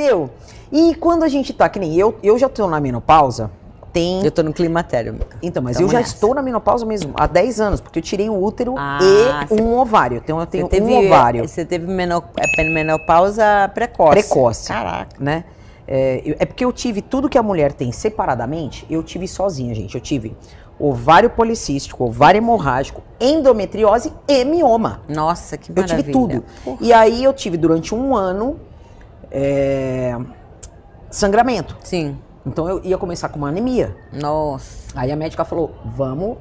Meu, e quando a gente tá, que nem eu já tô na menopausa, Eu tô no climatério. Então, mas eu já estou na menopausa mesmo, há 10 anos, porque eu tirei um útero e um ovário. Então eu tenho um ovário. Você teve menopausa precoce. Precoce. Caraca. Né? É porque eu tive tudo que a mulher tem separadamente, eu tive sozinha, gente. Eu tive ovário policístico, ovário hemorrágico, endometriose e mioma. Nossa, que maravilha. Eu tive tudo. Porra. E aí eu tive durante um ano sangramento. Sim. Então eu ia começar com uma anemia. Nossa. Aí a médica falou, vamos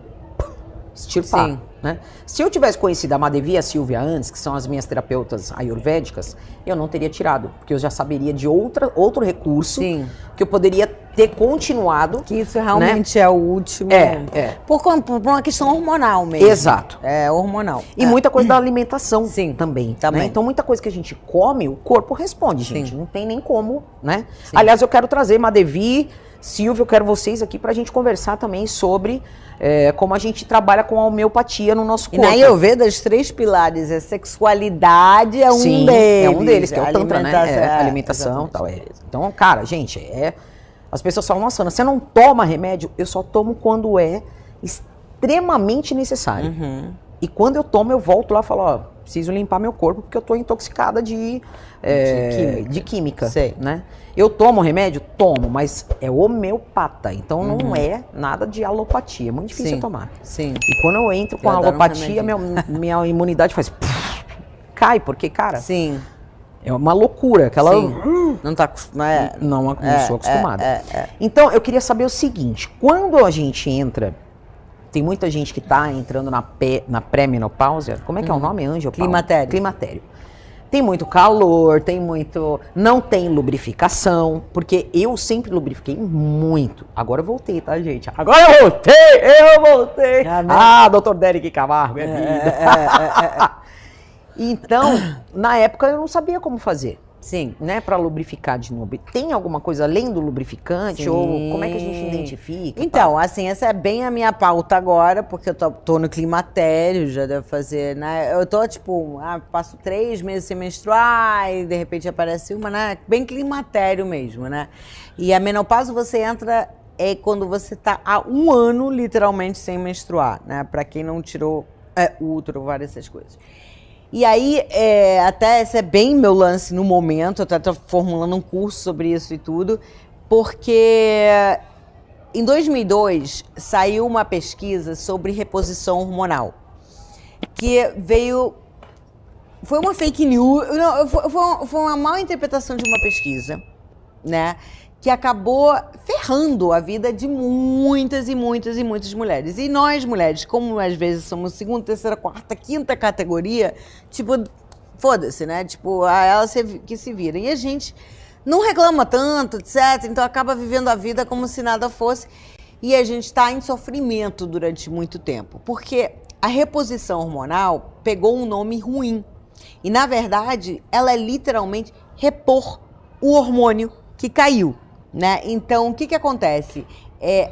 extirpar. Sim. Né? Se eu tivesse conhecido a Madhavi e a Silvia antes, que são as minhas terapeutas ayurvédicas, eu não teria tirado, porque eu já saberia de outro recurso. Sim. Que eu poderia ter continuado. Que isso realmente, né? É o último. Por uma questão hormonal mesmo. Exato. É hormonal. E muita coisa da alimentação. Sim. Também. Né? Então muita coisa que a gente come, o corpo responde, gente. Sim. Não tem nem como, né? Sim. Aliás, eu quero trazer Madhavi, Silvia, eu quero vocês aqui pra gente conversar também sobre como a gente trabalha com a homeopatia no nosso corpo. E na Ayurveda, os 3 pilares, a sexualidade é um Sim, deles. É um deles, que é o Tantra, né? Alimentação e tal. Então, cara, gente, as pessoas falam, nossa, Ana, você não toma remédio? Eu só tomo quando é extremamente necessário. Uhum. E quando eu tomo, eu volto lá e falo, ó, preciso limpar meu corpo porque eu tô intoxicada de química. Sei. Né? Eu tomo remédio? Tomo, mas é homeopata, então não é nada de alopatia, é muito difícil eu tomar. Sim. E quando eu entro com a alopatia, minha imunidade faz... cai, porque, cara... Sim. É uma loucura, aquela... Não tá não sou acostumada. Então, eu queria saber o seguinte, quando a gente entra... Tem muita gente que tá entrando na pré-menopausa. Como é que é o nome, Ângelo? Climatério. Climatério. Tem muito calor, não tem lubrificação, porque eu sempre lubrifiquei muito. Agora eu voltei, tá, gente? Agora eu voltei! Dr. Derek Camargo, minha vida. Então, na época eu não sabia como fazer. Sim. Né, para lubrificar de novo. Tem alguma coisa além do lubrificante? Sim. Ou como é que a gente identifica? Então, assim, essa é bem a minha pauta agora, porque eu tô no climatério, já devo fazer, né? Eu tô, tipo, passo 3 meses sem menstruar e de repente aparece uma, né? Bem climatério mesmo, né? E a menopausa você entra quando você tá há 1 ano, literalmente, sem menstruar, né? Pra quem não tirou útero, várias essas coisas. E aí, até esse é bem meu lance no momento, eu até estou formulando um curso sobre isso e tudo, porque em 2002 saiu uma pesquisa sobre reposição hormonal, que foi uma fake news, foi uma má interpretação de uma pesquisa, né? Que acabou ferrando a vida de muitas e muitas e muitas mulheres. E nós, mulheres, como às vezes somos 2ª, 3ª, 4ª, 5ª categoria, tipo, foda-se, né? Tipo, elas que se viram. E a gente não reclama tanto, etc. Então acaba vivendo a vida como se nada fosse. E a gente está em sofrimento durante muito tempo. Porque a reposição hormonal pegou um nome ruim. E, na verdade, ela é literalmente repor o hormônio que caiu. Né? Então, o que acontece?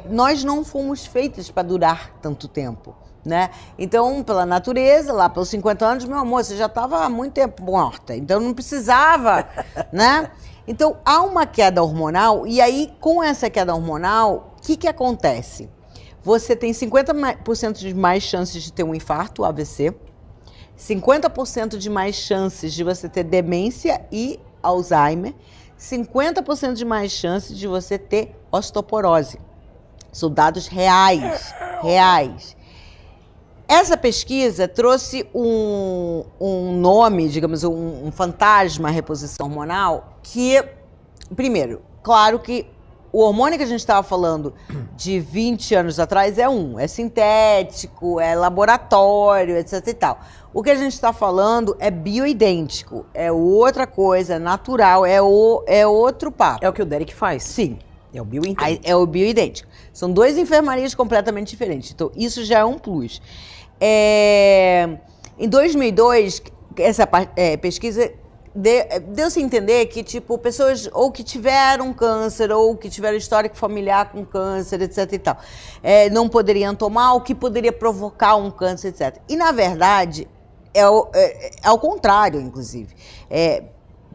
Nós não fomos feitas para durar tanto tempo. Né? Então, pela natureza, lá pelos 50 anos, meu amor, você já estava há muito tempo morta. Então, não precisava. Né? Então, há uma queda hormonal. E aí, com essa queda hormonal, o que acontece? Você tem 50% de mais chances de ter um infarto, AVC. 50% de mais chances de você ter demência e Alzheimer. 50% de mais chances de você ter osteoporose. São dados reais. Essa pesquisa trouxe um nome, digamos, um fantasma à reposição hormonal que, primeiro, claro que o hormônio que a gente estava falando de 20 anos atrás é sintético, é laboratório, etc e tal. O que a gente está falando é bioidêntico, é outra coisa, é natural, é outro papo. É o que o Derek faz. Sim. É o bioidêntico. É o bioidêntico. São 2 enfermarias completamente diferentes. Então, isso já é um plus. Em 2002, essa pesquisa deu-se a entender que, tipo, pessoas ou que tiveram câncer ou que tiveram histórico familiar com câncer, etc e tal, não poderiam tomar, o que poderia provocar um câncer, etc. E, na verdade, é ao contrário, inclusive.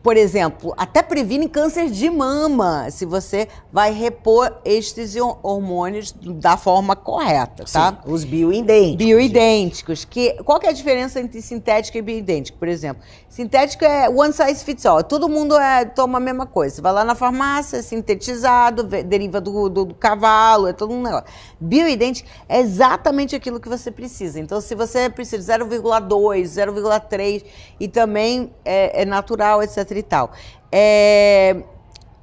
por exemplo, até previne câncer de mama, se você vai repor estes hormônios da forma correta, tá? Sim, os bioidênticos. Bioidênticos. Qual que é a diferença entre sintético e bioidêntico, por exemplo? Sintético é one size fits all, todo mundo toma a mesma coisa. Você vai lá na farmácia, é sintetizado, deriva do cavalo, é todo um negócio. Bioidêntico é exatamente aquilo que você precisa. Então, se você precisa de 0,2, 0,3 e também é natural, etc e tal.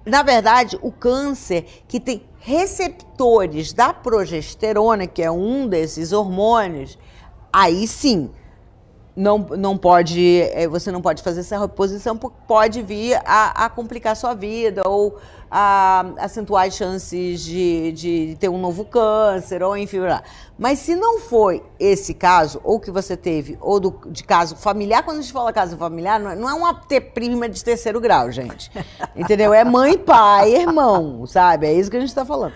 Na verdade, o câncer que tem receptores da progesterona, que é um desses hormônios, aí sim, não pode, você não pode fazer essa reposição, porque pode vir a complicar sua vida ou a acentuar as chances de ter um novo câncer, ou enfim. Mas se não foi esse caso, ou que você teve, ou de caso familiar, quando a gente fala caso familiar, não é uma prima de terceiro grau, gente. Entendeu? É mãe, pai, irmão, sabe? É isso que a gente está falando.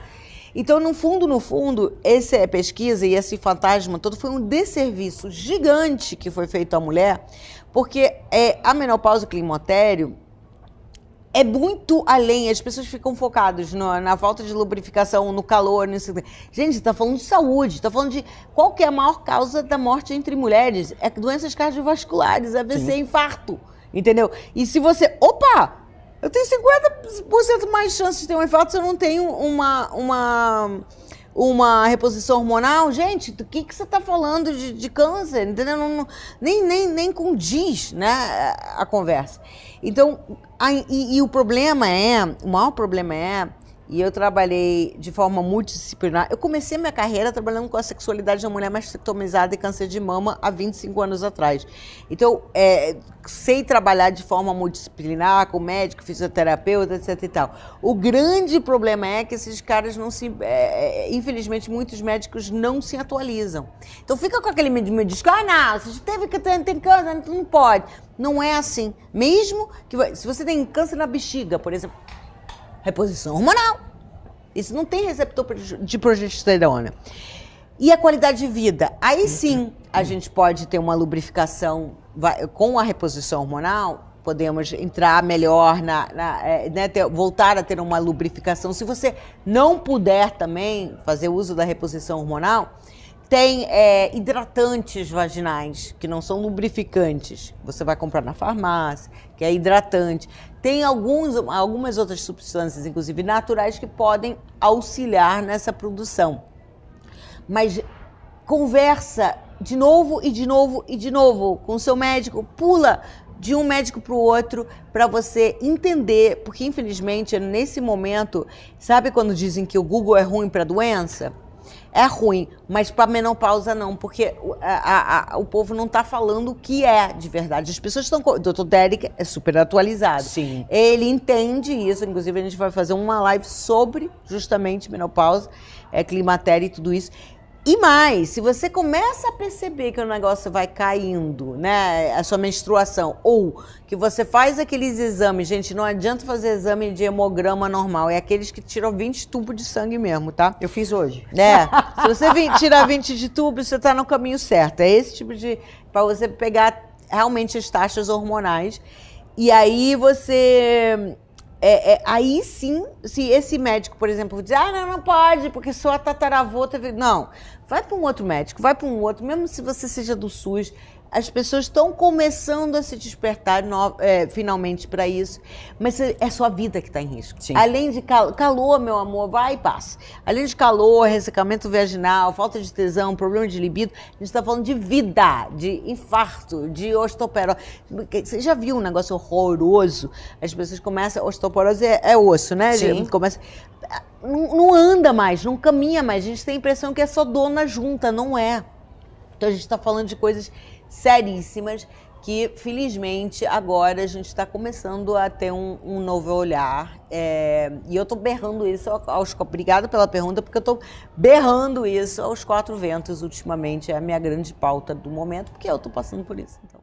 Então, no fundo, essa pesquisa e esse fantasma todo foi um desserviço gigante que foi feito à mulher, porque a menopausa, o climatério, é muito além. As pessoas ficam focadas na falta de lubrificação, no calor, nisso. Gente, está falando de saúde, está falando de qual que é a maior causa da morte entre mulheres. É doenças cardiovasculares, AVC, infarto, entendeu? E se você... Opa! Eu tenho 50% mais chance de ter um infarto se eu não tenho uma reposição hormonal. Gente, do que você está falando de câncer? Entendeu? Nem condiz, né, a conversa. Então, o maior problema e eu trabalhei de forma multidisciplinar. Eu comecei minha carreira trabalhando com a sexualidade da mulher masectomizada e câncer de mama há 25 anos atrás. Então, sei trabalhar de forma multidisciplinar, com médico, fisioterapeuta, etc e tal. O grande problema é que esses caras não se... infelizmente, muitos médicos não se atualizam. Então, fica com aquele medo de não, você teve que ter câncer, não pode. Não é assim. Mesmo que... Se você tem câncer na bexiga, por exemplo... Reposição hormonal. Isso não tem receptor de progesterona. E a qualidade de vida? Aí sim a gente pode ter uma lubrificação com a reposição hormonal, podemos entrar melhor, voltar a ter uma lubrificação. Se você não puder também fazer uso da reposição hormonal, tem hidratantes vaginais, que não são lubrificantes. Você vai comprar na farmácia, que é hidratante. Tem algumas outras substâncias, inclusive naturais, que podem auxiliar nessa produção. Mas conversa de novo e de novo e de novo com o seu médico, pula de um médico para o outro para você entender, porque infelizmente nesse momento, sabe quando dizem que o Google é ruim para doença? É ruim, mas para menopausa não, porque o povo não está falando o que é de verdade. As pessoas estão... O Dr. Derek é super atualizado. Sim. Ele entende isso, inclusive a gente vai fazer uma live sobre justamente menopausa, climatério e tudo isso. E mais, se você começa a perceber que o negócio vai caindo, né, a sua menstruação, ou que você faz aqueles exames, gente, não adianta fazer exame de hemograma normal, é aqueles que tiram 20 tubos de sangue mesmo, tá? Eu fiz hoje. Se você tirar 20 de tubos, você tá no caminho certo. É esse tipo de... para você pegar realmente as taxas hormonais. E aí você... aí sim, se esse médico, por exemplo, diz, não pode, porque sua tataravô teve... Não, vai para um outro médico, vai para um outro, mesmo se você seja do SUS, as pessoas estão começando a se despertar finalmente para isso, mas é sua vida que está em risco. Sim. Além de calor, meu amor, vai e passa. Além de calor, ressecamento vaginal, falta de tesão, problema de libido, a gente está falando de vida, de infarto, de osteoporose. Você já viu um negócio horroroso? As pessoas começam... Osteoporose é osso, né? Sim. Começa... Não anda mais, não caminha mais. A gente tem a impressão que é só dona junta, não é. Então a gente está falando de coisas seríssimas que, felizmente, agora a gente está começando a ter um novo olhar. E eu estou berrando isso obrigada pela pergunta, porque eu estou berrando isso aos quatro ventos ultimamente. É a minha grande pauta do momento, porque eu estou passando por isso. Então.